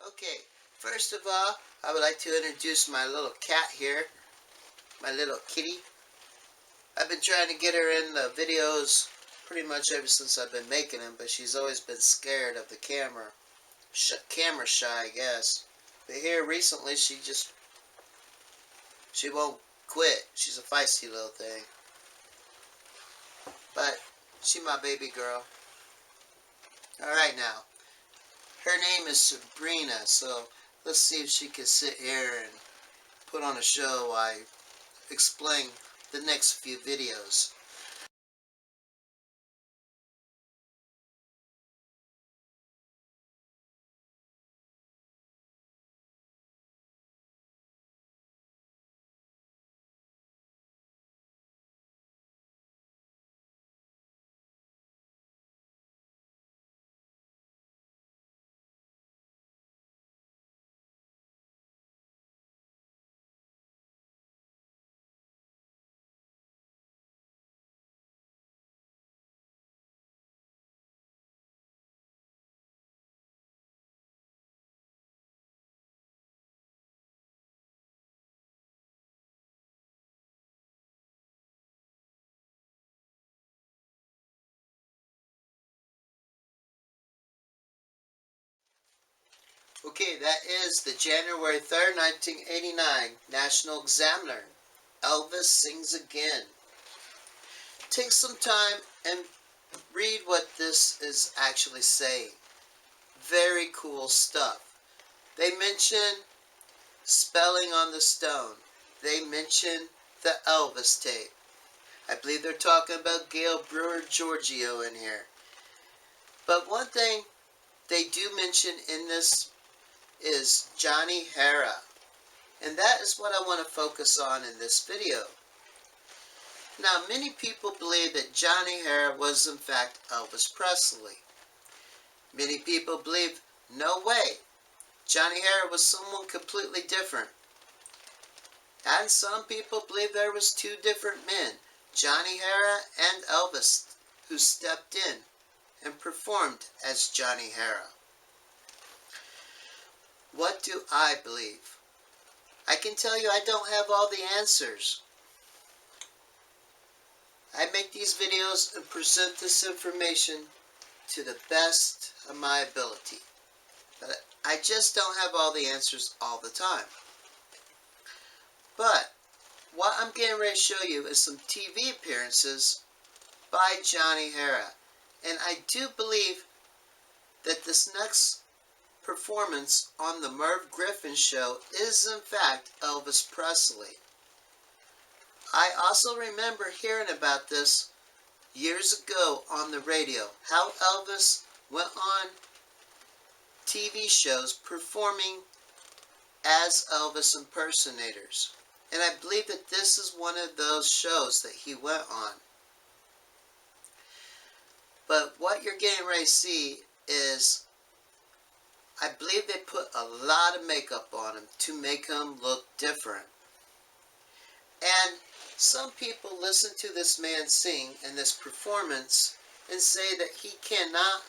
Okay, first of all, I would like to introduce my little cat here, my little kitty. I've been trying to get her in the videos pretty much ever since I've been making them, but she's always been scared of the camera. Camera shy, I guess. But here recently, she won't quit. She's a feisty little thing. But she's my baby girl. Alright now. Her name is Sabrina, so let's see if she can sit here and put on a show while I explain the next few videos. Okay, that is the January 3rd, 1989 National Examiner. Elvis Sings Again. Take some time and read what this is actually saying. Very cool stuff. They mention spelling on the stone. They mention the Elvis tape. I believe they're talking about Gail Brewer Giorgio in here. But one thing they do mention in this is Johnny Hara. And that is what I want to focus on in this video. Now, many people believe that Johnny Hara was in fact Elvis Presley. Many people believe, no way, Johnny Hara was someone completely different. And some people believe there was two different men, Johnny Hara and Elvis, who stepped in and performed as Johnny Hara. What do I believe? I can tell you I don't have all the answers. I make these videos and present this information to the best of my ability. But I just don't have all the answers all the time. But what I'm getting ready to show you is some TV appearances by Johnny Hara. And I do believe that this next performance on the Merv Griffin show is in fact Elvis Presley. I also remember hearing about this years ago on the radio, how Elvis went on TV shows performing as Elvis impersonators. And I believe that this is one of those shows that he went on. But what you're getting ready to see is, I believe they put a lot of makeup on him to make him look different. And some people listen to this man sing in this performance and say that he cannot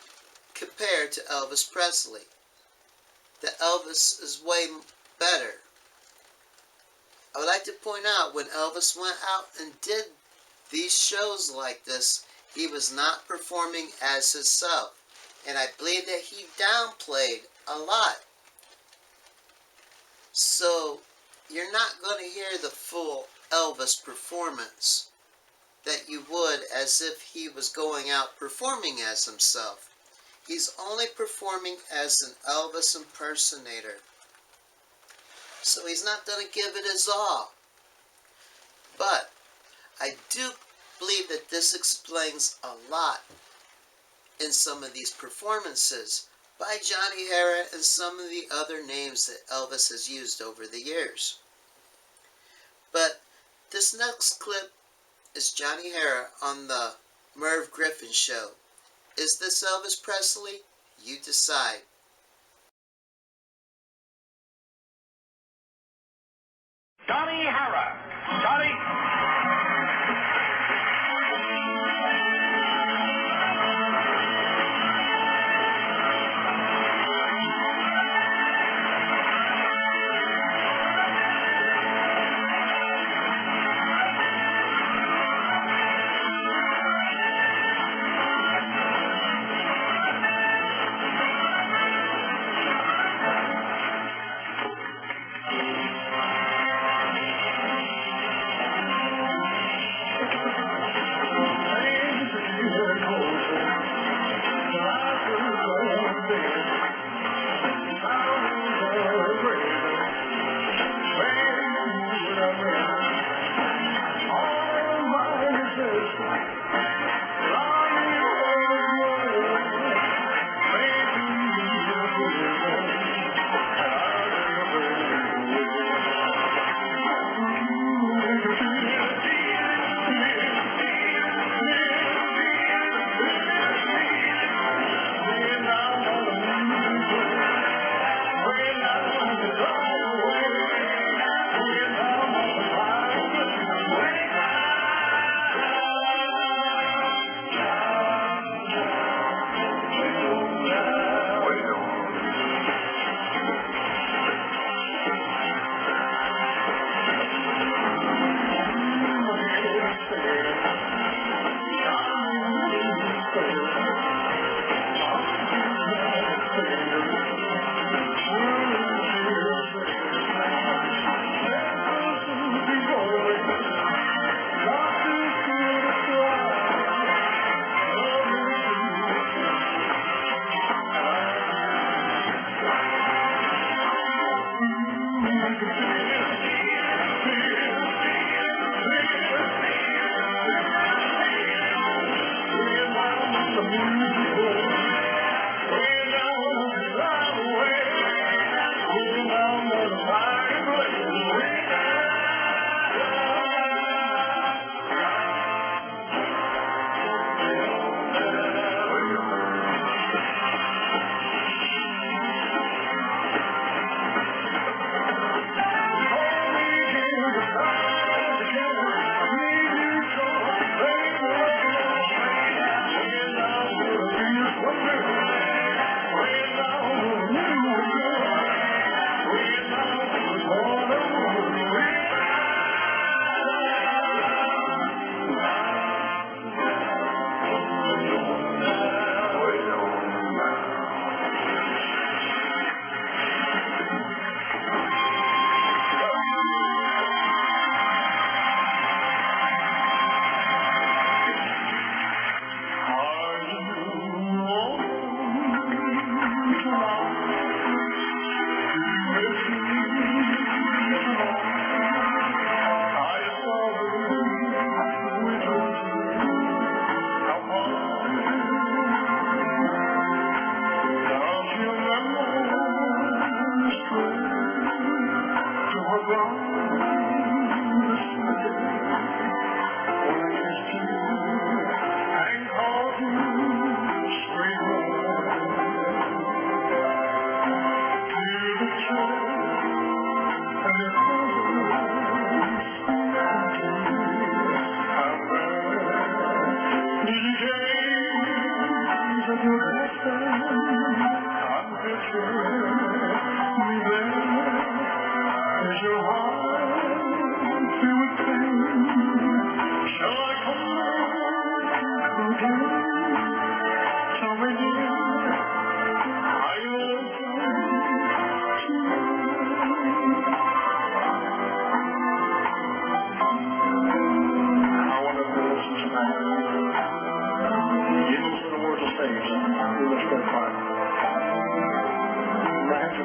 compare to Elvis Presley. That Elvis is way better. I would like to point out, when Elvis went out and did these shows like this, he was not performing as himself. And I believe that he downplayed a lot. So you're not going to hear the full Elvis performance that you would as if he was going out performing as himself. He's only performing as an Elvis impersonator. So he's not going to give it his all. But I do believe that this explains a lot in some of these performances by Johnny Hara and some of the other names that Elvis has used over the years. But this next clip is Johnny Hara on the Merv Griffin show. Is this Elvis Presley? You decide. Johnny Hara. Johnny.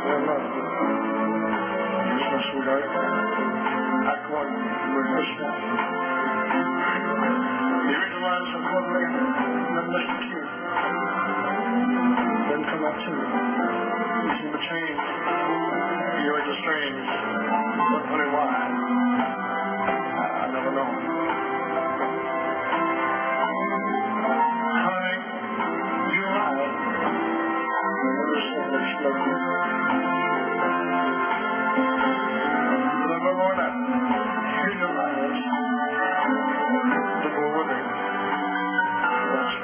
love. Yes, my sweetheart. I called you with Christmas. The reason why I'm so cold late, not listen to you. Doesn't come out to me. You seem to change. You're always strange. But honey, why? I never know. Honey, you're right. I never saw much love you. Never more than hear your eyes. The more with it. Watch.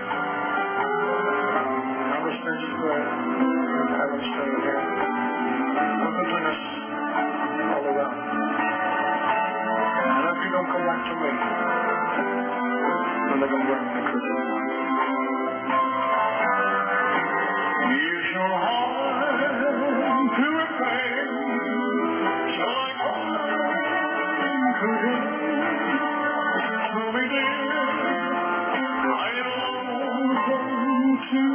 I was thinking that I was staying here. Look between us all around. And if you don't come back to me, I'm not going to work the Christmas. Use your heart to repair, so I could tell me, dear, I am too.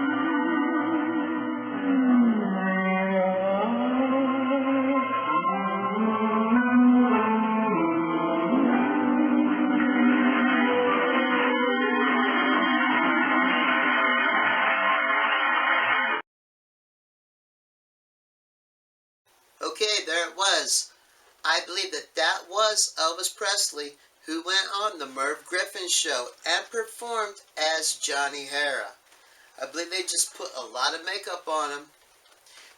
Okay, there it was. I believe that was Elvis Presley, who went on the Merv Griffin show and performed as Johnny Hara. I believe they just put a lot of makeup on him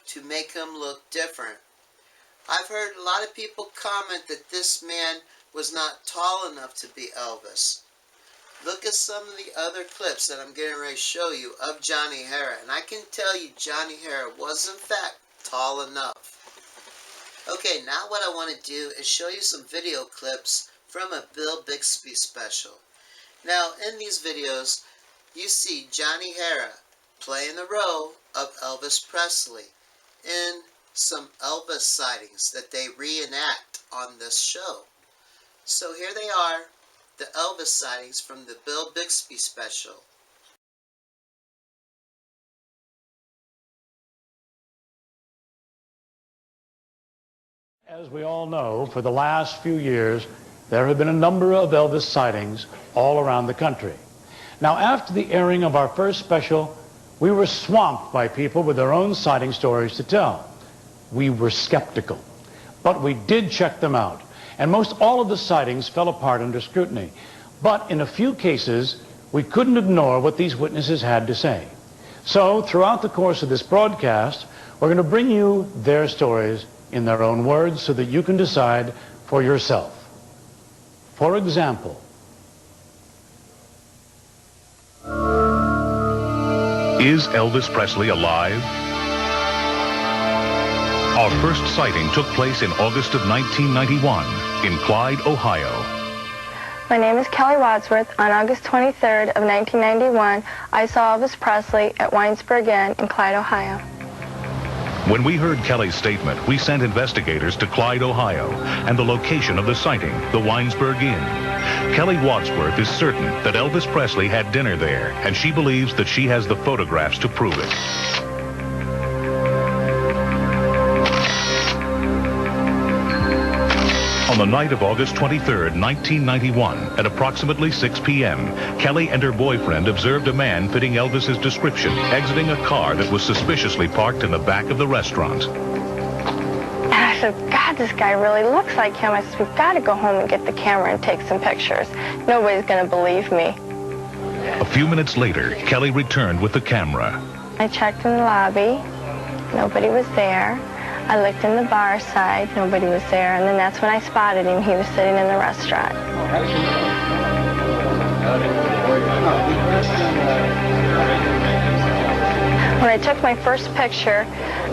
to make him look different. I've heard a lot of people comment that this man was not tall enough to be Elvis. Look at some of the other clips that I'm getting ready to show you of Johnny Hara, and I can tell you Johnny Hara was in fact tall enough. Okay, now what I want to do is show you some video clips from a Bill Bixby special. Now, in these videos, you see Johnny Hara playing the role of Elvis Presley in some Elvis sightings that they reenact on this show. So here they are, the Elvis sightings from the Bill Bixby special. As we all know, for the last few years, there have been a number of Elvis sightings all around the country. Now, after the airing of our first special, we were swamped by people with their own sighting stories to tell. We were skeptical, but we did check them out, and most all of the sightings fell apart under scrutiny. But in a few cases, we couldn't ignore what these witnesses had to say. So, throughout the course of this broadcast, we're going to bring you their stories in their own words so that you can decide for yourself. For example, is Elvis Presley alive? Our first sighting took place in August of 1991 in Clyde, Ohio. My name is Kelly Wadsworth. On August 23rd of 1991, I saw Elvis Presley at Winesburg Inn in Clyde, Ohio. When we heard Kelly's statement, we sent investigators to Clyde, Ohio, and the location of the sighting, the Winesburg Inn. Kelly Wadsworth is certain that Elvis Presley had dinner there, and she believes that she has the photographs to prove it. On the night of August 23rd, 1991, at approximately 6 p.m., Kelly and her boyfriend observed a man fitting Elvis's description exiting a car that was suspiciously parked in the back of the restaurant. And I said, God, this guy really looks like him. I said, we've got to go home and get the camera and take some pictures. Nobody's going to believe me. A few minutes later, Kelly returned with the camera. I checked in the lobby. Nobody was there. I looked in the bar side, nobody was there, and then that's when I spotted him. He was sitting in the restaurant. When I took my first picture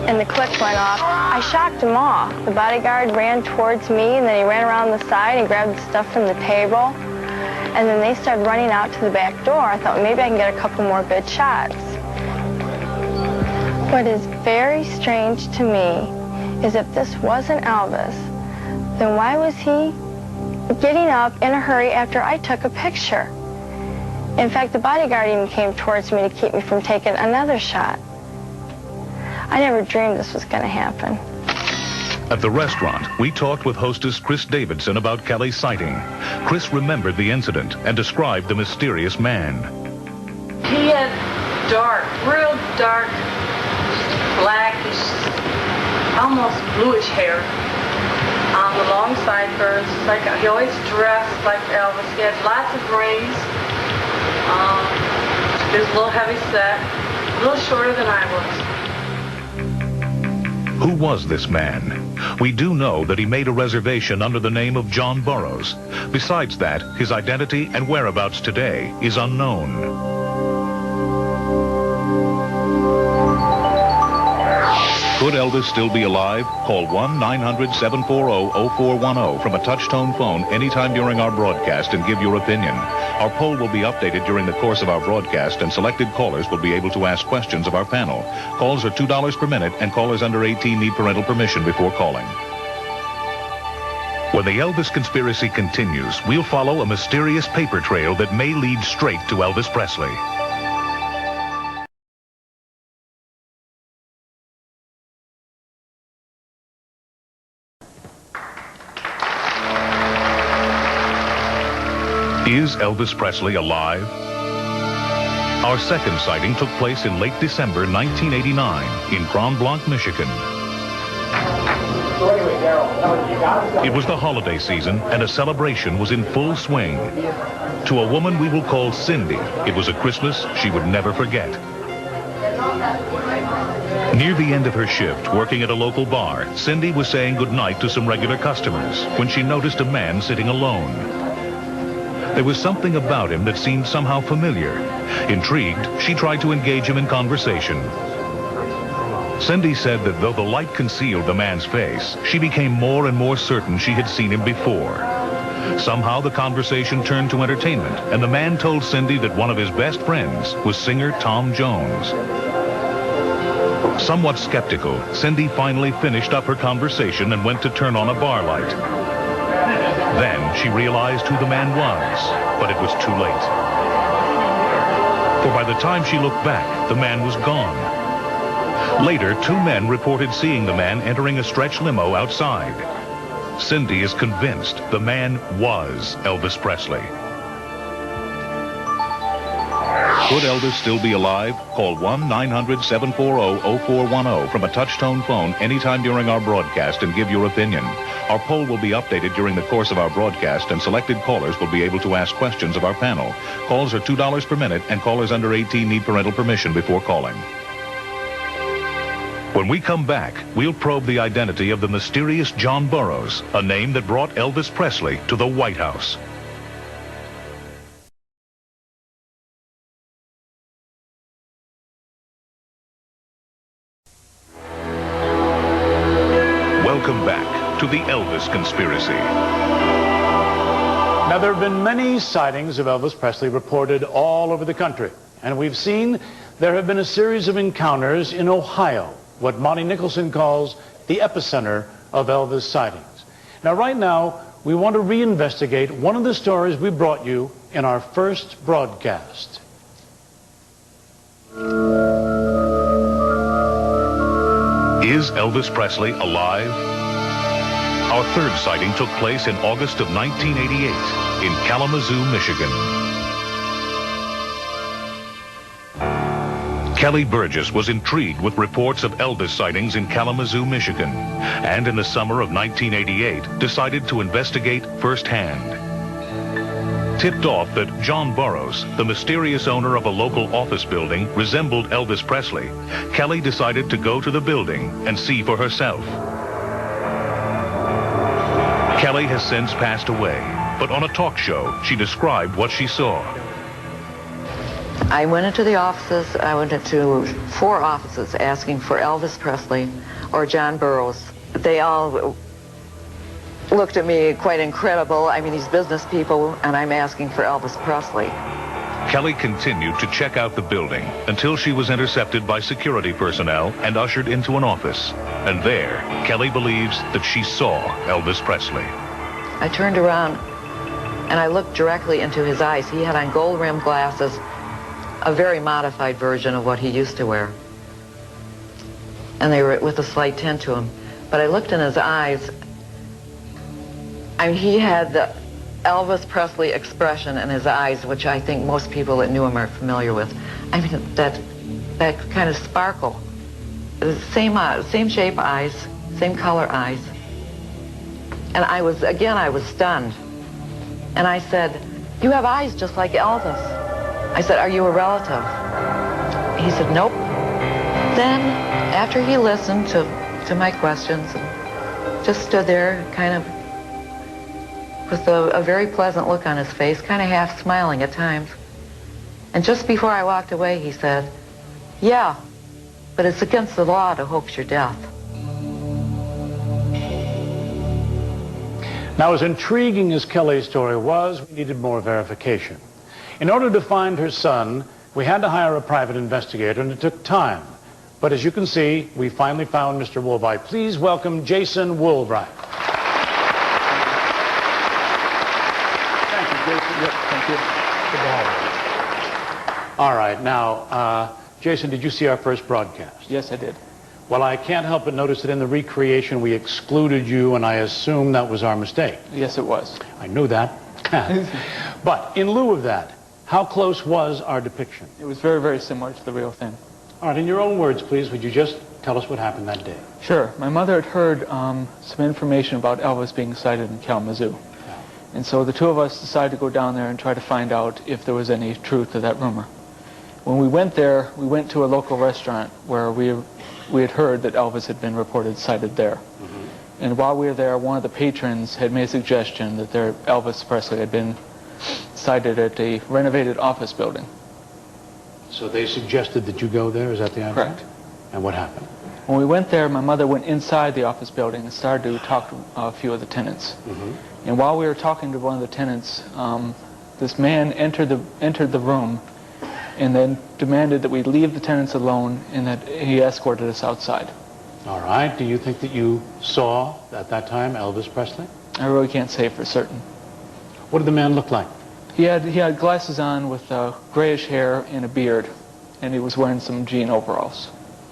and the clip went off, I shocked him off. The bodyguard ran towards me, and then he ran around the side and grabbed the stuff from the table. And then they started running out to the back door. I thought maybe I can get a couple more good shots. What is very strange to me is if this wasn't Elvis, then why was he getting up in a hurry after I took a picture? In fact, the bodyguard even came towards me to keep me from taking another shot. I never dreamed this was going to happen. At the restaurant, we talked with hostess Chris Davidson about Kelly's sighting. Chris remembered the incident and described the mysterious man. He had dark, real dark, blackish, almost bluish hair on the long sideburns. Like he always dressed like Elvis. He had lots of rings. He was a little heavy set, a little shorter than I was. Who was this man? We do know that he made a reservation under the name of John Burroughs. Besides that, his identity and whereabouts today is unknown. Could Elvis still be alive? Call 1-900-740-0410 from a touch-tone phone anytime during our broadcast and give your opinion. Our poll will be updated during the course of our broadcast, and selected callers will be able to ask questions of our panel. Calls are $2 per minute, and callers under 18 need parental permission before calling. When the Elvis conspiracy continues, we'll follow a mysterious paper trail that may lead straight to Elvis Presley. Is Elvis Presley alive? Our second sighting took place in late December 1989 in Grand Blanc, Michigan. It was the holiday season, and a celebration was in full swing. To a woman we will call Cindy, it was a Christmas she would never forget. Near the end of her shift, working at a local bar, Cindy was saying goodnight to some regular customers when she noticed a man sitting alone. There was something about him that seemed somehow familiar. Intrigued, she tried to engage him in conversation. Cindy said that though the light concealed the man's face, she became more and more certain she had seen him before. Somehow the conversation turned to entertainment, and the man told Cindy that one of his best friends was singer Tom Jones. Somewhat skeptical, Cindy finally finished up her conversation and went to turn on a bar light. Then she realized who the man was, but it was too late. For by the time she looked back, the man was gone. Later, two men reported seeing the man entering a stretch limo outside. Cindy is convinced the man was Elvis Presley. Could Elvis still be alive? Call 1-900-740-0410 from a touch-tone phone anytime during our broadcast and give your opinion. Our poll will be updated during the course of our broadcast, and selected callers will be able to ask questions of our panel. Calls are $2 per minute, and callers under 18 need parental permission before calling. When we come back, we'll probe the identity of the mysterious John Burroughs, a name that brought Elvis Presley to the White House. Welcome back to the Elvis conspiracy. Now, there have been many sightings of Elvis Presley reported all over the country. And we've seen there have been a series of encounters in Ohio, what Monty Nicholson calls the epicenter of Elvis sightings. Now, right now, we want to reinvestigate one of the stories we brought you in our first broadcast. Is Elvis Presley alive? Our third sighting took place in August of 1988 in Kalamazoo, Michigan. Kelly Burgess was intrigued with reports of Elvis sightings in Kalamazoo, Michigan, and in the summer of 1988 decided to investigate firsthand. Tipped off that John Burroughs, the mysterious owner of a local office building, resembled Elvis Presley, Kelly decided to go to the building and see for herself. Kelly has since passed away, but on a talk show, she described what she saw. I went into the offices. I went into 4 offices asking for Elvis Presley or John Burroughs. They all looked at me quite incredible. I mean, these business people, and I'm asking for Elvis Presley. Kelly continued to check out the building until she was intercepted by security personnel and ushered into an office. And there, Kelly believes that she saw Elvis Presley. I turned around and I looked directly into his eyes. He had on gold-rimmed glasses, a very modified version of what he used to wear. and they were with a slight tint to them. But I looked in his eyes. I mean, he had the Elvis Presley expression in his eyes, which I think most people that knew him are familiar with. I mean, that kind of sparkle. The same shape eyes, same color eyes. And I was stunned. And I said, "You have eyes just like Elvis." I said, "Are you a relative?" He said, "Nope." Then, after he listened to my questions, and just stood there kind of with a very pleasant look on his face, kind of half smiling at times. And just before I walked away, he said, "Yeah, but it's against the law to hoax your death." Now, as intriguing as Kelly's story was, we needed more verification. In order to find her son, we had to hire a private investigator, and it took time. But as you can see, we finally found Mr. Woolbright. Please welcome Jason Woolbright. Thank you, Jason. Yep, thank you. Good to have you. All right, now, Jason, did you see our first broadcast? Yes, I did. Well, I can't help but notice that in the recreation we excluded you, and I assume that was our mistake. Yes, it was. I knew that. But in lieu of that, how close was our depiction? It was very, very similar to the real thing. All right, in your own words, please, would you just tell us what happened that day? Sure. My mother had heard some information about Elvis being sighted in Kalamazoo. Yeah. And so the two of us decided to go down there and try to find out if there was any truth to that rumor. When we went there, we went to a local restaurant where we had heard that Elvis had been reported sighted there. Mm-hmm. And while we were there, one of the patrons had made a suggestion that Elvis Presley had been sighted at a renovated office building. So they suggested that you go there, is that the idea? Correct. And what happened? When we went there, my mother went inside the office building and started to talk to a few of the tenants. Mm-hmm. And while we were talking to one of the tenants, this man entered the room and then demanded that we leave the tenants alone and that he escorted us outside. All right. Do you think that you saw, at that time, Elvis Presley? I really can't say for certain. What did the man look like? He had glasses on with grayish hair and a beard, and he was wearing some jean overalls.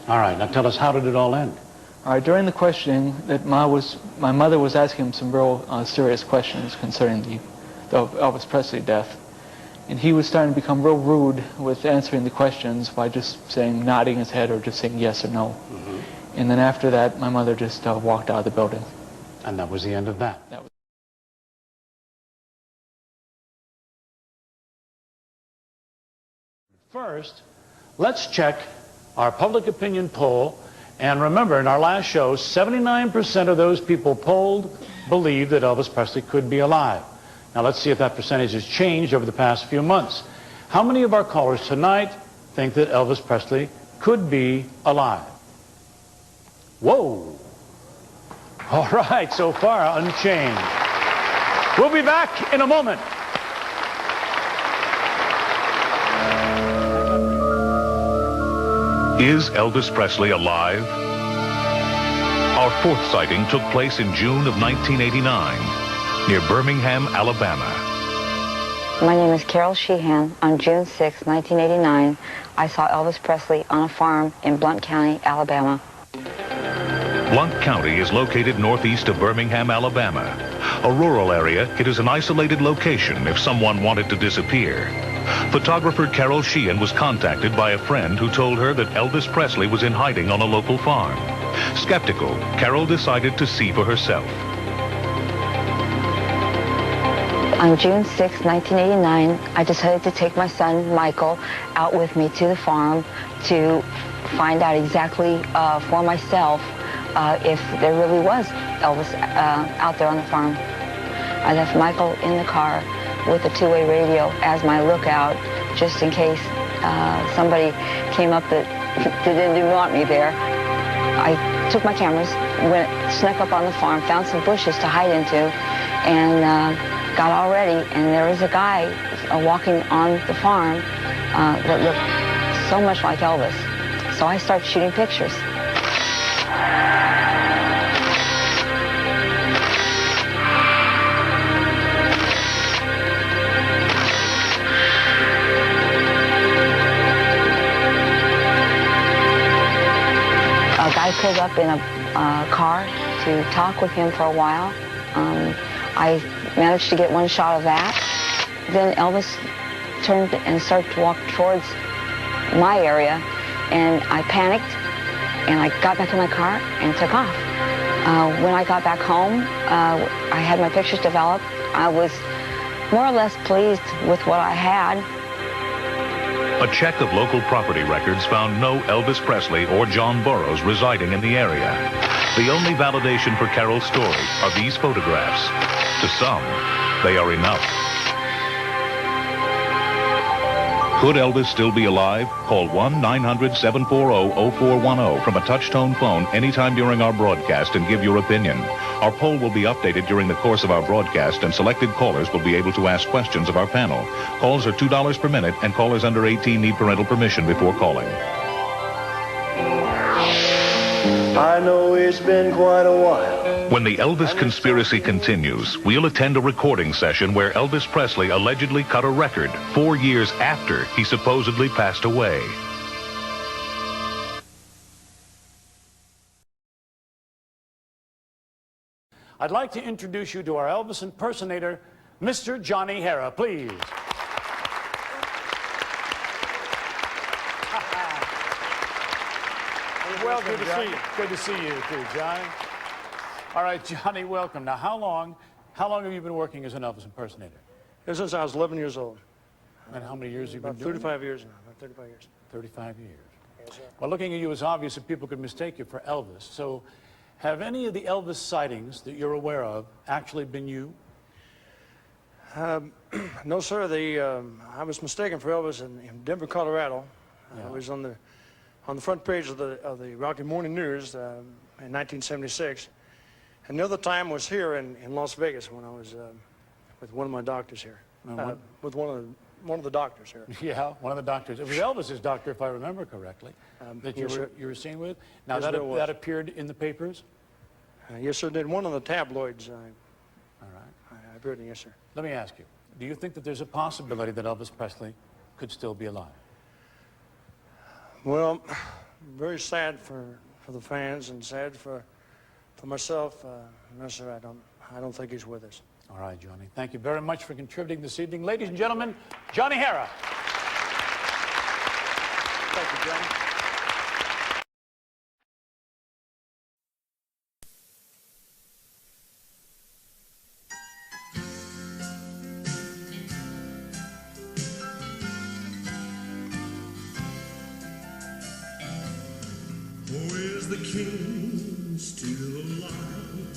All right. Now tell us, how did it all end? All right. During the questioning, my mother was asking him some real serious questions concerning the Elvis Presley death. And he was starting to become real rude with answering the questions by just nodding his head or just saying yes or no. Mm-hmm. And then after that, my mother just walked out of the building. And that was the end of that. First, let's check our public opinion poll. And remember, in our last show, 79% of those people polled believed that Elvis Presley could be alive. Now let's see if that percentage has changed over the past few months. How many of our callers tonight think that Elvis Presley could be alive? Whoa! All right, so far unchanged. We'll be back in a moment. Is Elvis Presley alive? Our fourth sighting took place in June of 1989. Near Birmingham, Alabama. My name is Carol Sheehan. On June 6, 1989, I saw Elvis Presley on a farm in Blount County, Alabama. Blount County is located northeast of Birmingham, Alabama. A rural area, it is an isolated location if someone wanted to disappear. Photographer Carol Sheehan was contacted by a friend who told her that Elvis Presley was in hiding on a local farm. Skeptical, Carol decided to see for herself. On June 6, 1989, I decided to take my son, Michael, out with me to the farm to find out exactly for myself if there really was Elvis out there on the farm. I left Michael in the car with a two-way radio as my lookout, just in case somebody came up that didn't want me there. I took my cameras, snuck up on the farm, found some bushes to hide into, and got all ready, and there was a guy walking on the farm that looked so much like Elvis. So I started shooting pictures. A guy pulled pulled up in a car to talk with him for a while. I managed to get one shot of that. Then Elvis turned and started to walk towards my area, and I panicked, and I got back in my car and took off. When I got back home, I had my pictures developed. I was more or less pleased with what I had. A check of local property records found no Elvis Presley or John Burroughs residing in the area. The only validation for Carol's story are these photographs. To some, they are enough. Could Elvis still be alive? Call 1-900-740-0410 from a touch-tone phone anytime during our broadcast and give your opinion. Our poll will be updated during the course of our broadcast, and selected callers will be able to ask questions of our panel. Calls are $2 per minute, and callers under 18 need parental permission before calling. I know it's been quite a while. When the Elvis conspiracy continues, we'll attend a recording session where Elvis Presley allegedly cut a record 4 years after he supposedly passed away. I'd like to introduce you to our Elvis impersonator, Mr. Johnny Hara, please. Well, good to see you. Good to see you too, Johnny. All right, Johnny, welcome. Now, how long have you been working as an Elvis impersonator? Ever since I was 11 years old. And how many years have you been About doing 35 years now. About 35 years. 35 years. Yes, sir. Well, looking at you, it's obvious that people could mistake you for Elvis. So, have any of the Elvis sightings that you're aware of actually been you? No, sir. I was mistaken for Elvis in Denver, Colorado. Yeah. I was on the front page of the Rocky Morning News in 1976. And the other time was here in Las Vegas when I was with one of my doctors here. With one of the doctors here. Yeah, one of the doctors. It was Elvis's doctor, if I remember correctly, that you yes, were seen with. Now, Yes, there was. that appeared in the papers? Yes, sir. Did one of the tabloids. All right. I appeared in, yes, sir. Let me ask you, do you think that there's a possibility that Elvis Presley could still be alive? Well, very sad for the fans and sad for myself. No, sir, I don't think he's with us. All right, Johnny. Thank you very much for contributing this evening. Ladies and gentlemen, Johnny Hara. Thank you, Johnny. Oh, is the king still alive?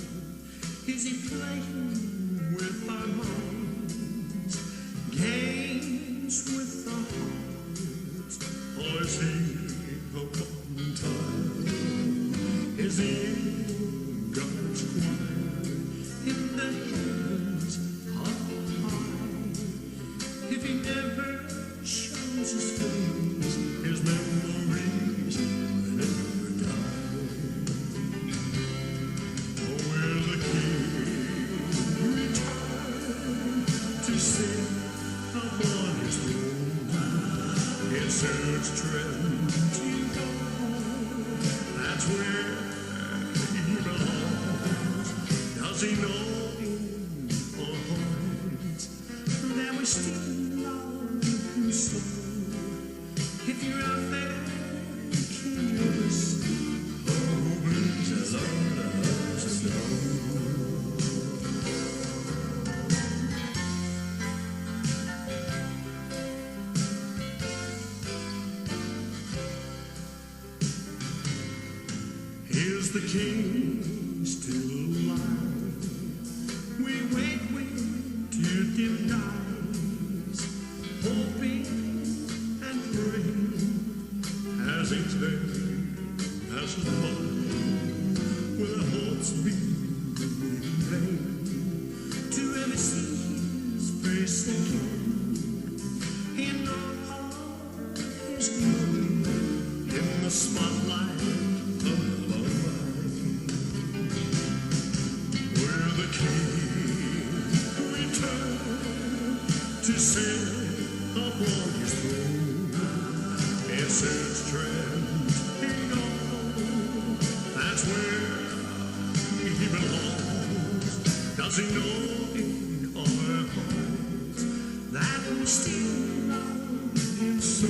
Is he playing with our minds? Games with our hearts? Or is he a one time? Is he in God's choir in the heavens up high? If he never shows his face, his memories never die. Oh, will the king return to sit upon his throne? His servants tread to go. That's where he belongs. Does he know in our hearts that we still love him so? If you're out there, can you listen? Oh, please, let us know. Is the king still alive? We wait till dim nights, hoping and praying as each day passes by, with our hearts beating in vain to ever see his face again. In our heart is glory in the spotlight of our mind. Where the king return to sit upon his throne, it says tread he on. That's Does he know in our hearts that we still love him so?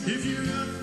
If you're out